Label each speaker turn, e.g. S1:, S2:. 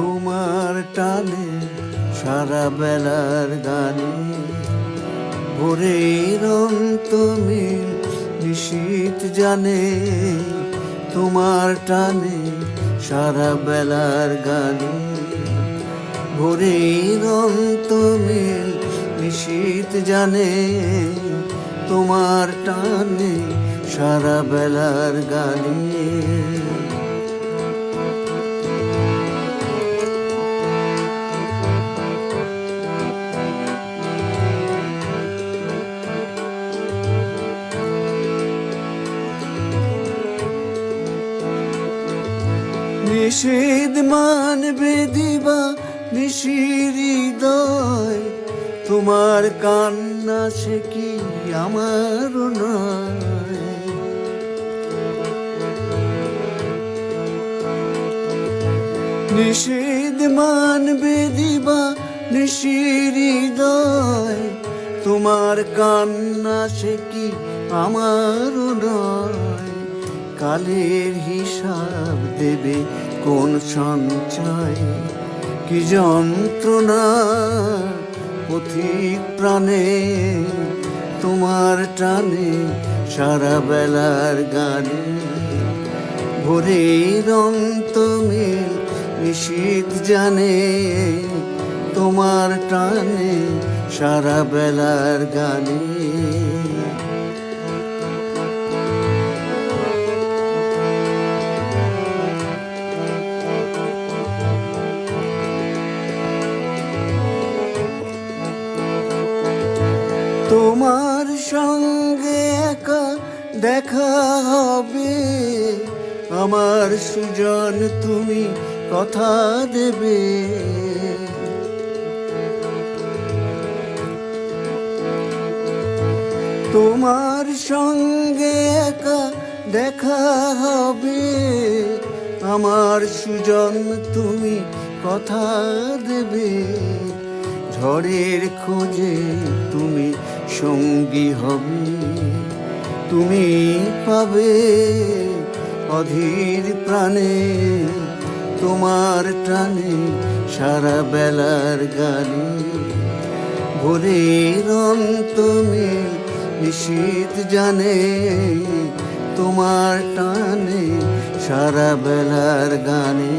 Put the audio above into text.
S1: তোমার টানে সারা বেলার গানে ভোরের অন্তমিল নিশীথ জানে। তোমার টানে সারা বেলার গানে ভোরের অন্তমিল নিশীথ জানে। তোমার টানে সারা বেলার গানে। নিষেধ মানবে দিবা নিশির হৃদয়, তোমার কান্না সে কি আমার নয়। নিষেধ মানবে দিবা নিশির হৃদয়, তোমার কান্না সে কি আমার নয়। কালের হিসাব দেবে কোন সঞ্চয়, কি যন্ত্রণা পথিক প্রাণে। তোমার টানে সারা বেলার গানে ভোরের অন্তমিল নিশীথ জানে। তোমার টানে সারা বেলার গানে। তোমার সঙ্গে একা দেখা হবে, আমার সুজন তুমি কথা দেবে। তোমার সঙ্গে একা দেখা হবে, আমার সুজন তুমি কথা দেবে। ঝড়ের খোঁজে তুমি সঙ্গী হবে, তুমি পাবে অধীর প্রাণে। তোমার টানে সারা বেলার গানে ভোরের অন্তমিল নিশীথ জানে। তোমার টানে সারা বেলার গানে।